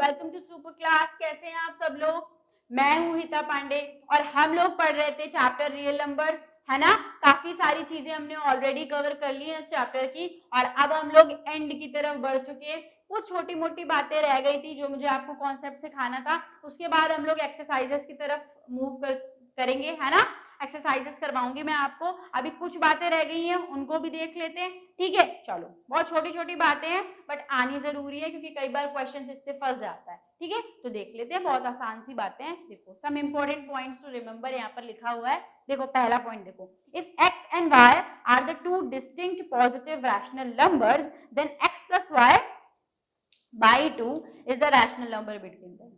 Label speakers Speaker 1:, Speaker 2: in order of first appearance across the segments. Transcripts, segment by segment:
Speaker 1: Welcome to super class. कैसे हैं आप सब लोग? मैं हूं हिता पांडे और हम लोग पढ़ रहे थे चैप्टर रियल नंबर्स, है ना। काफी सारी चीजें हमने ऑलरेडी कवर कर ली है इस चैप्टर की और अब हम लोग एंड की तरफ बढ़ चुके हैं। कुछ छोटी मोटी बातें रह गई थी जो मुझे आपको कॉन्सेप्ट सिखाना था। उसके बाद हम लोग एक्सरसाइजेस की तरफ मूव करेंगे, है ना। एक्सरसाइजेस करवाऊंगी मैं आपको। अभी कुछ बातें रह गई हैं, उनको भी देख लेते हैं, ठीक है। चलो, बहुत छोटी छोटी बातें हैं बट आनी जरूरी है क्योंकि कई बार क्वेश्चन इससे फंस जाता है, ठीक है। तो देख लेते हैं, बहुत आसान सी बातें हैं। देखो, some important points to remember यहाँ पर लिखा हुआ है। देखो, पहला पॉइंट देखो, if x and y are the two distinct positive rational numbers then x plus y by 2 is the rational number between them.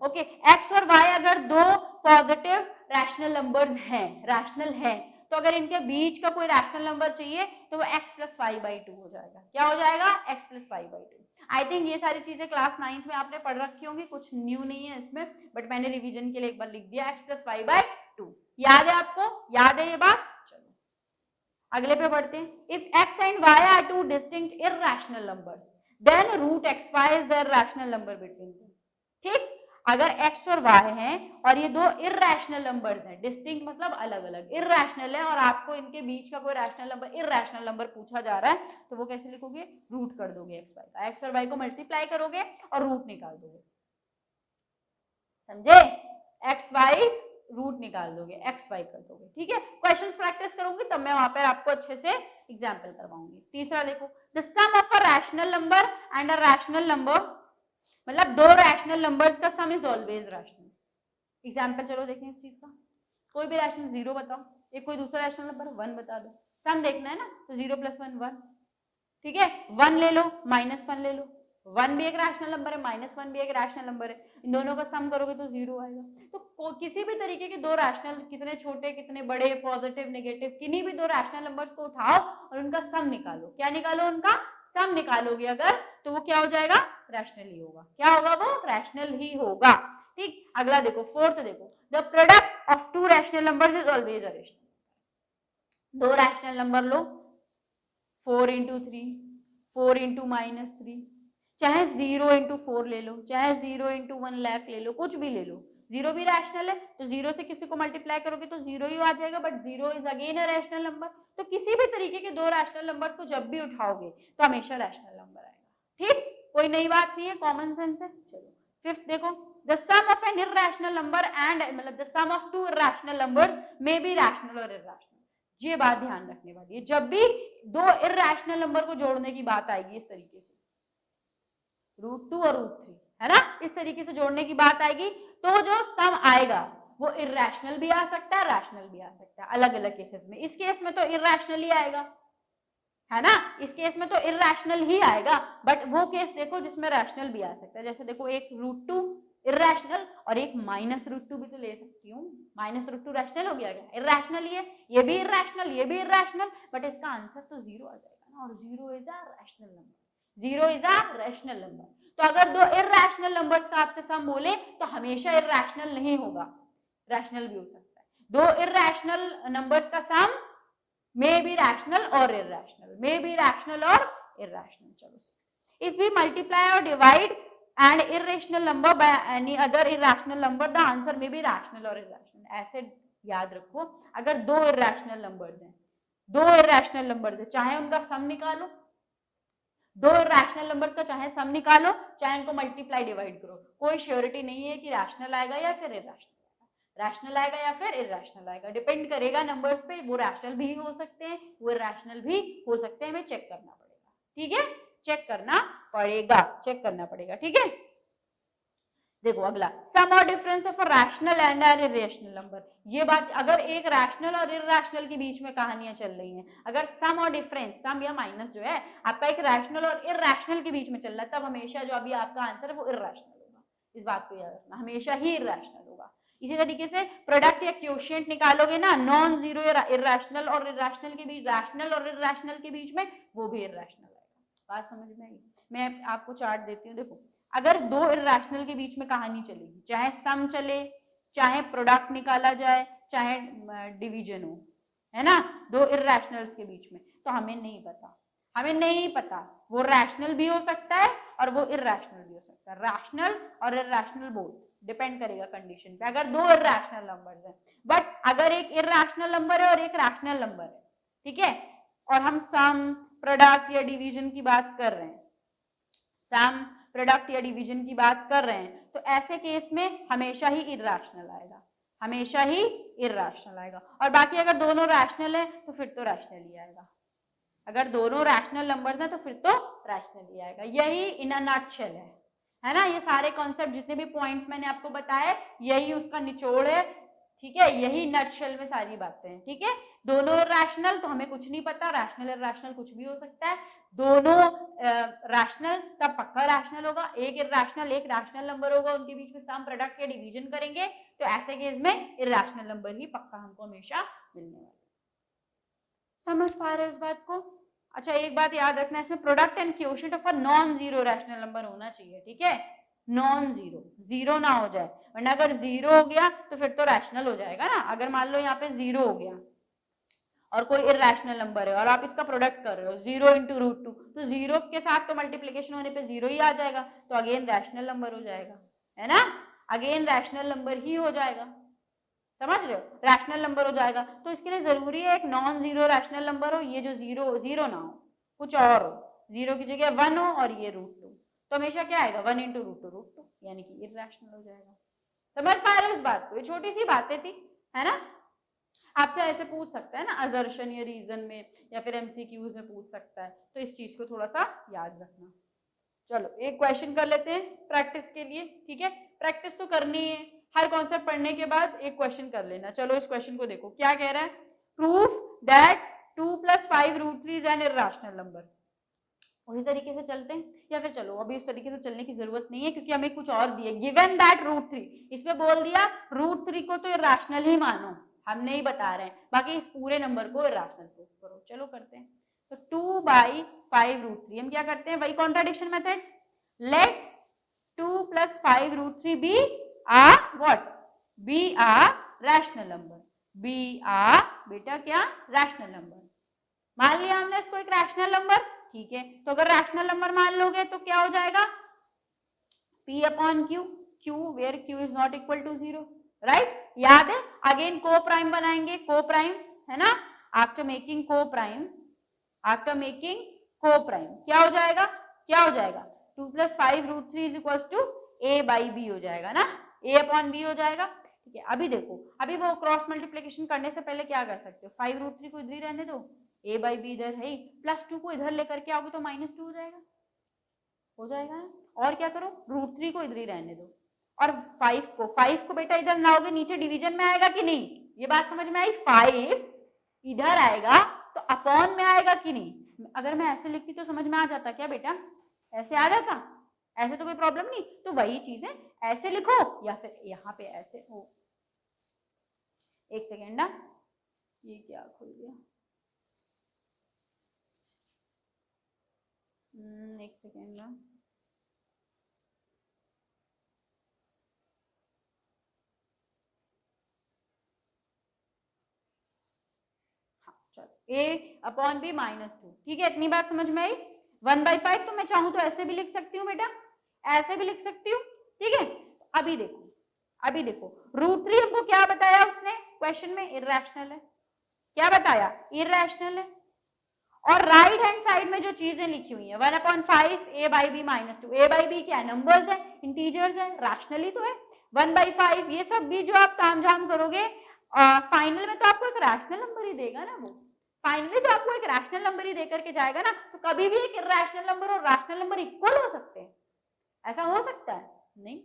Speaker 1: Okay, x और y अगर दो पॉजिटिव रैशनल नंबर्स हैं, रैशनल हैं, तो अगर इनके बीच का कोई रैशनल नंबर चाहिए तो वो x plus y by 2 हो जाएगा। क्या हो जाएगा? x plus y by 2। I think ये सारी चीजें क्लास 9th में आपने पढ़ रखी होंगी, कुछ न्यू नहीं है इसमें, बट मैंने रिवीजन के लिए एक बार लिख दिया x plus y by 2। याद है आपको? याद है ये बात? चलो अगले पे बढ़ते हैं। If x and y are two distinct irrational numbers then root xy is the rational number between them। ठीक, अगर x और y हैं और ये दो इर्रेशनल नंबर्स हैं, डिस्टिंक्ट मतलब अलग अलग, इर्रेशनल है और आपको इनके बीच का कोई रैशनल नंबर, इर्रेशनल नंबर पूछा जा रहा है, तो वो कैसे लिखोगे? रूट कर दोगे x y का, x और y को मल्टीप्लाई करोगे और रूट निकाल दोगे, समझे? x y रूट निकाल दोगे, एक्स वाई कर दोगे, ठीक है। क्वेश्चंस प्रैक्टिस करूंगी तब मैं वहां पर आपको अच्छे से एग्जाम्पल करवाऊंगी। तीसरा देखो, the sum of a rational number and a rational number, मतलब दो रैशनल नंबर्स का sum is always rational. Example चलो देखें इस चीज का। कोई भी रैशनल 0 बताओ, एक कोई दूसरा रैशनल नंबर 1 बता दो, सम देखना है ना, तो 0 + 1 1, ठीक है। 1 ले लो, -1 ले लो, 1 भी एक रैशनल नंबर है, -1 भी एक रैशनल नंबर है, इन दोनों का सम करोगे तो 0 आएगा। तो किसी भी तरीके के दो रैशनल, कितने छोटे कितने बड़े, पॉजिटिव नेगेटिव, किन्हीं भी दो रैशनल नंबर्स को उठाओ और उनका सम निकालो। क्या निकालो? उनका सम निकालोगे अगर, तो वो क्या हो जाएगा? रैशनल ही होगा। क्या होगा? वो रैशनल ही होगा, ठीक। अगला देखो, फोर्थ देखो, the product of to rational numbers is always a rational. दो रैशनल नंबर लो, 4 × 3, 4 × -3, चाहे 0 × 4 ले लो, चाहे 0 × 1 लाख ले लो, कुछ भी ले लो, 0 भी रैशनल है तो 0 से किसी को मल्टीप्लाई करोगे तो 0 ही आ जाएगा, but 0 is again a rational number. तो किसी भी तरीके के दो रैशनल नंबर को जब भी उठाओगे तो हमेशा रैशनल नंबर आएगा, ठीक। कोई नई बात नहीं है, कॉमन सेंस है। चलो फिफ्थ देखो, the sum of an irrational number and, मतलब the sum of two irrational numbers may be rational और इर्रेशनल। ये बात ध्यान रखने वाली है, जब भी दो इर्रेशनल नंबर को जोड़ने की बात आएगी इस तरीके से, √2 और √3, है ना, इस तरीके से जोड़ने की बात आएगी, तो जो सम आएगा वो इर्रेशनल भी आ सकता है, रैशनल भी आ सकता है, अलग अलग केसेस में। इस केस में तो इर्रेशनल ही आएगा, है ना, इस केस में तो इर्रेशनल ही आएगा, बट वो केस देखो जिसमें रैशनल भी आ सकता है। जैसे देखो, एक √2 इर्रेशनल और एक -√2 भी तो ले सकती हूँ। -√2 रैशनल हो गया क्या? इर्रेशनल ही है, ये भी इर्रेशनल, ये भी इर्रेशनल, बट इसका आंसर तो 0 आ जाएगा ना, और 0 is a rational number, 0 is a rational number. तो अगर दो इर्रेशनल नंबर्स का आपसे सम बोले तो हमेशा इर्रेशनल नहीं होगा, रैशनल भी हो सकता है। दो इर्रेशनल नंबर्स का सम may be rational or irrational, may be rational or irrational। चलो, if we multiply or divide an irrational number by any other irrational number, the answer may be rational or irrational। ऐसे याद रखो, अगर दो irrational numbers हैं, दो irrational numbers हैं, चाहे उनका सम निकालो, दो irrational numbers का चाहे सम निकालो, चाहे उनको मल्टीप्लाई डिवाइड करो, कोई श्योरिटी नहीं है कि रैशनल आएगा या फिर इर्रेशनल, रैशनल आएगा या फिर इर्रेशनल आएगा, डिपेंड करेगा नंबर्स पे। वो रैशनल भी हो सकते हैं, वो इर्रेशनल भी हो सकते हैं, हमें चेक करना पड़ेगा, ठीक है, चेक करना पड़ेगा, चेक करना पड़ेगा, ठीक है। देखो अगला, सम और difference of a rational and N irrational number. ये बात, अगर एक रैशनल और इर्रेशनल के बीच में कहानियां चल रही हैं, अगर सम और डिफरेंस, सम या माइनस जो है आपका एक रैशनल और इर्रेशनल के बीच में चल रहा है, तब हमेशा जो अभी आपका आंसर है वो इर्रेशनल होगा। इस बात को याद रखना, हमेशा ही इर्रेशनल होगा। इसी तरीके से प्रोडक्ट या क्वोशिएंट निकालोगे ना, नॉन जीरो इर्रेशनल और इर्रेशनल के बीच, रैशनल और इर्रेशनल के बीच में, वो भी इर्रेशनल आएगा। बात समझ में आई? मैं आपको चार्ट देती हूँ, देखो अगर दो इर्रेशनल के बीच में कहानी चलेगी, चाहे सम चले, चाहे प्रोडक्ट निकाला जाए, चाहे डिवीजन हो, है ना, दो इर्रेशनल्स के बीच में, तो हमें नहीं पता, हमें नहीं पता, वो रैशनल भी हो सकता है और वो इर्रेशनल भी हो सकता है। रैशनल और इर्रेशनल बोथ डिपेंड करेगा कंडीशन पे, अगर दो इर्रेशनल नंबर्स हैं। बट अगर एक इर्रेशनल नंबर है और एक रैशनल नंबर है, ठीक है, और हम सम, प्रोडक्ट या डिवीजन की बात कर रहे हैं, सम, प्रोडक्ट या डिवीजन की बात कर रहे हैं, तो ऐसे केस में हमेशा ही इर्रेशनल आएगा, हमेशा ही इर्रेशनल आएगा। और बाकी अगर दोनों रैशनल है तो फिर तो रैशनल ही आएगा, अगर दोनों रैशनल नंबर्स हैं तो फिर तो रैशनल ही आएगा। यही इन अ नटशेल है ना, ये सारे कॉन्सेप्ट जितने भी पॉइंट्स मैंने आपको बताए यही उसका निचोड़ है, ठीक है, यही नटशेल में सारी बातें हैं, ठीक है। दोनों रैशनल तो हमें कुछ नहीं पता, रैशनल और रैशनल कुछ भी हो सकता है, दोनों रैशनल तब पक्का रैशनल होगा, एक इर्रेशनल एक रैशनल नंबर होगा, उनके बीच में सम, प्रोडक्ट या डिवीजन करेंगे तो ऐसे केस में इर्रेशनल नंबर ही पक्का हमको हमेशा मिलने वाला है। समझ पा रहे हो इस बात को? अच्छा, एक बात याद रखना, इसमें product and quotient of a non zero rational number होना चाहिए, ठीक है, नॉन जीरो, जीरो ना हो जाए, वरना अगर जीरो हो गया तो फिर तो रैशनल हो जाएगा ना। अगर मान लो यहाँ पे जीरो हो गया और कोई इर्रेशनल नंबर है और आप इसका प्रोडक्ट कर रहे हो 0 इंटू रूट 2, तो जीरो के साथ तो मल्टीप्लीकेशन होने पे जीरो ही आ जाएगा, तो अगेन रैशनल नंबर हो जाएगा, है ना, अगेन रैशनल नंबर ही हो जाएगा, समझ रहे हो, रैशनल नंबर हो जाएगा। तो इसके लिए जरूरी है एक नॉन जीरो रैशनल नंबर हो, ये जो जीरो जीरो ना हो, कुछ और हो, जीरो की जगह 1 हो और ये रूट 2, तो हमेशा क्या आएगा 1 इंटू रूट 2 यानी कि इर्रेशनल हो जाएगा। समझ पा रहे हो इस बात को? ये छोटी सी बातें थी, है ना। आपसे ऐसे पूछ सकता है ना असर्शन या रीजन में या फिर एमसीक्यूज में पूछ सकता है, तो इस चीज को थोड़ा सा याद रखना। चलो एक क्वेश्चन कर लेते हैं प्रैक्टिस के लिए, ठीक है, प्रैक्टिस तो करनी है, हर कॉन्सेप्ट पढ़ने के बाद एक क्वेश्चन कर लेना। चलो इस क्वेश्चन को देखो, क्या कह रहा है, proof that 2 + 5 √3 is an irrational number. उसी तरीके से चलते हैं, या फिर चलो अभी उस तरीके से चलने की जरूरत नहीं है क्योंकि हमें कुछ और दिए, गिवन दैट √3, इसमें बोल दिया √3 को तो इर्रेशनल ही मानो, हम नहीं बता रहे हैं, बाकी इस पूरे नंबर को इर्रेशनल प्रूफ करो। चलो करते हैं, तो 2/5 √3, हम क्या करते हैं, वही contradiction method, let 2 + 5 √3 be a what, be a rational number, be a बेटा क्या, रैशनल नंबर। मान लिया हमने इसको एक रैशनल नंबर, ठीक है, तो अगर रैशनल नंबर मान लोगे तो क्या हो जाएगा, P/Q, Q where Q is not equal to 0, right, याद है, अगेन को प्राइम बनाएंगे, को प्राइम, है ना, आफ्टर मेकिंग को प्राइम, आफ्टर मेकिंग को प्राइम क्या हो जाएगा, क्या हो जाएगा, 2 + 5 √3 इज इक्वल टू A/B हो जाएगा ना, A/B हो जाएगा, ठीक है। अभी देखो, अभी वो क्रॉस मल्टीप्लीकेशन करने से पहले क्या कर सकते हो, 5 √3 को इधर ही रहने दो, A/B इधर है ही, +2 को इधर लेकर के आओगे तो -2 हो जाएगा, हो जाएगा ना, और क्या करो, √3 को इधर ही रहने दो, और 5 को बेटा इधर लाओगे नीचे डिवीजन में आएगा कि नहीं, ये बात समझ में आई, 5 इधर आएगा तो अपॉन में आएगा कि नहीं, अगर मैं ऐसे लिखती तो समझ में आ जाता क्या बेटा, ऐसे आ जाता, ऐसे तो कोई प्रॉब्लम नहीं, तो वही चीज है, ऐसे लिखो या फिर यहाँ पे ऐसे हो, एक सेकेंड ना, ये क्या खुल गया, एक सेकेंड ना, A/B -2, ठीक है, इतनी बात समझ में आई। 1/5 तो मैं चाहूं तो ऐसे भी लिख सकती हूँ बेटा, ऐसे भी लिख सकती हूँ, ठीक है। अभी देखो, अभी देखो, √3 हमको क्या बताया उसने क्वेश्चन में, इर्रेशनल है, क्या बताया, इर्रेशनल है, और राइट हैंड साइड में जो चीजें लिखी हुई है 1/5 A/B -2, A/B क्या नंबर्स है, इंटीजर्स है, रैशनल ही तो है, 1/5 ये सब भी जो आप तामझाम करोगे फाइनल में तो आपको एक रैशनल नंबर ही देगा ना, वो फाइनली तो आपको एक रैशनल नंबर ही देकर के जाएगा ना, तो कभी भी एक इर्रेशनल नंबर और रैशनल नंबर इक्वल हो सकते हैं, ऐसा हो सकता है, नहीं,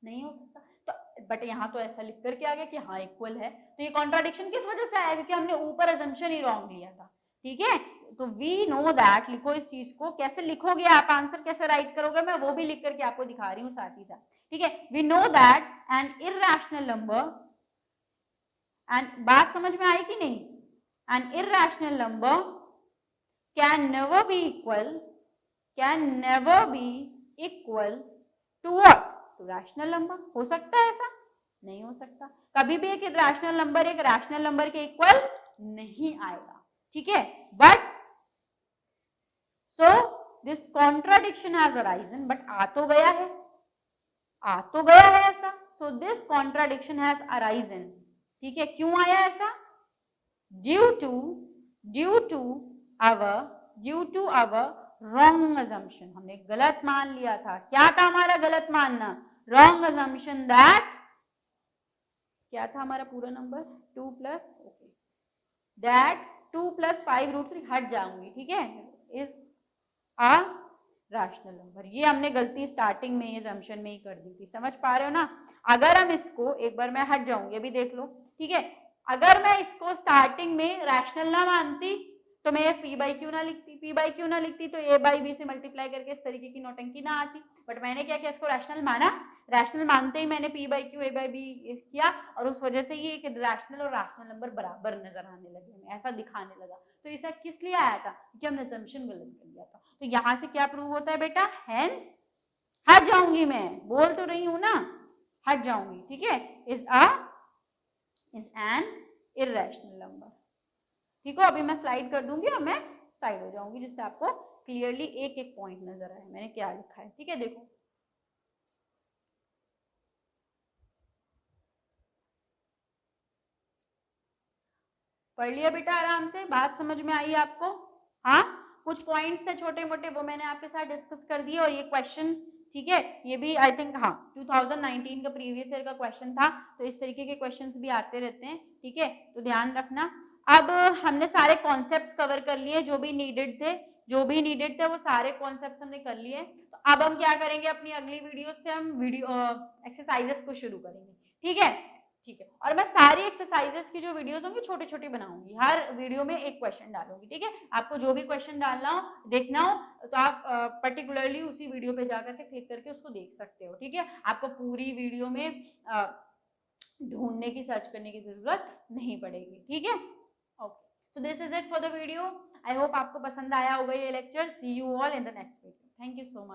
Speaker 1: नहीं हो सकता, तो बट यहाँ तो ऐसा लिख करके आ गया कि हाँ इक्वल है, तो ये कॉन्ट्राडिक्शन किस वजह से आया, क्योंकि हमने ऊपर अजम्पशन ही रॉन्ग लिया था, ठीक है। तो वी नो दैट, लिखो इस चीज को, कैसे लिखोगे आप, आंसर कैसे राइट करोगे, मैं वो भी लिख करके आपको दिखा रही हूँ साथ ही साथ, ठीक है। We know that an irrational number, and बात समझ में आई कि नहीं, an irrational number can never be equal to what, to rational number, हो सकता है ऐसा, नहीं हो सकता, कभी भी एक इर्रेशनल नंबर एक रैशनल नंबर के इक्वल नहीं आएगा, ठीक है। But so this contradiction has arisen, but आ तो गया है ऐसा, so this contradiction has arisen, ठीक है, क्यों आया ऐसा, due to our wrong assumption, हमने गलत मान लिया था, क्या था हमारा गलत मानना, रॉन्ग अजम्पशन दैट, क्या था हमारा पूरा number 2 plus, okay, that 2 plus 5√3, हट जाऊंगी, ठीक है, इज अ रैशनल नंबर, ये हमने गलती स्टार्टिंग में अजम्पशन में ही कर दी थी, समझ पा रहे हो ना। अगर हम इसको, एक बार मैं हट जाऊंगी, अभी देख लो, ठीक है, अगर मैं इसको स्टार्टिंग में रैशनल ना मानती तो मैं p बाई क्यू ना लिखती तो a बाई बी से मल्टीप्लाई करके इस तरीके की नौटंकी ना आती, बट मैंने क्या किया, इसको रैशनल माना, रैशनल मानते ही मैंने p by q a by b किया, और उस वजह से ये एक रैशनल और रैशनल नंबर बराबर नजर आने लगे, ऐसा दिखाने लगा। तो ये सब किस लिए आया था, क्योंकि हमने assumption गलत कर दिया था। तो यहाँ से क्या प्रूव होता है बेटा, हेंस, हट जाऊंगी मैं, बोल तो रही हूं ना, हट जाऊंगी, ठीक है, इज एन इर्रेशनल नंबर, ठीक है। अभी मैं स्लाइड कर दूंगी और मैं साइड हो जाऊंगी, जिससे आपको क्लियरली एक एक पॉइंट नजर आए मैंने क्या लिखा है, ठीक है। देखो पढ़ लिया बेटा आराम से, बात समझ में आई आपको, हाँ, कुछ पॉइंट्स थे छोटे मोटे, वो मैंने आपके साथ डिस्कस कर दिए, और ये क्वेश्चन, ठीक है, ये भी आई थिंक, हाँ, 2019 का प्रीवियस ईयर का क्वेश्चन था, तो इस तरीके के क्वेश्चंस भी आते रहते हैं, ठीक है, तो ध्यान रखना। अब हमने सारे कॉन्सेप्ट्स कवर कर लिए, जो भी नीडेड थे वो सारे कॉन्सेप्ट्स हमने कर लिए। तो अब हम क्या करेंगे, अपनी अगली वीडियो से हम एक्सरसाइजेस को शुरू करेंगे, ठीक है, ठीक है। और मैं सारी एक्सरसाइजेस की जो वीडियोस होंगी छोटे छोटे बनाऊंगी, हर वीडियो में एक क्वेश्चन डालूंगी, ठीक है। आपको जो भी क्वेश्चन डालना हो, देखना हो, तो आप पर्टिकुलरली उसी वीडियो पे जाकर के क्लिक करके उसको देख सकते हो, ठीक है। आपको पूरी वीडियो में ढूंढने की, सर्च करने की जरूरत नहीं पड़ेगी, ठीक है। Okay, so this is it for the video. I hope आपको पसंद आया होगा ये लेक्चर। See you all in the next video. Thank you so much.